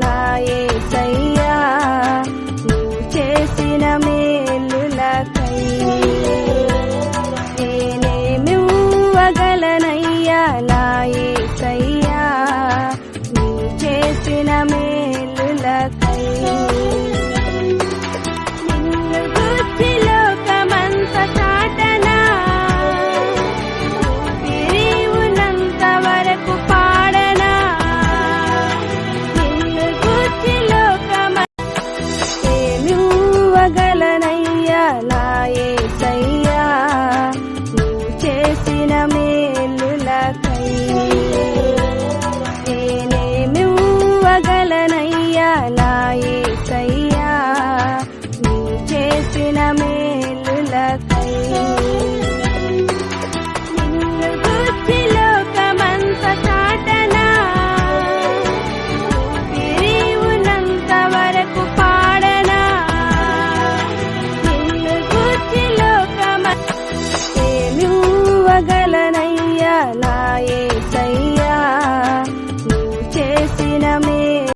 నా యేసయ్యా నీవు చేసిన మేలులకై నేనేమివ్వగలనయ్యా నా యేసయ్యా నీవు చేసిన మేలులకై నిన్ను గూర్చి లోకమంత చాటనా ఊపిరివున్నంత వరకు పాడనా నిన్ను గూర్చి ఏమివ్వగలనయ్యా నా యేసయ్యా నీవు చేసిన మేలులకై నేనేమివ్వగలనయ్యా నా యేసయ్యా నీవు చేసిన మేలులకై నిన్ను గూర్చి లోకమంత చాటనా ఊపిరివున్నంత వరకు పాడనా నిన్ను గూర్చి ఏమివ్వగలనయ్యా నా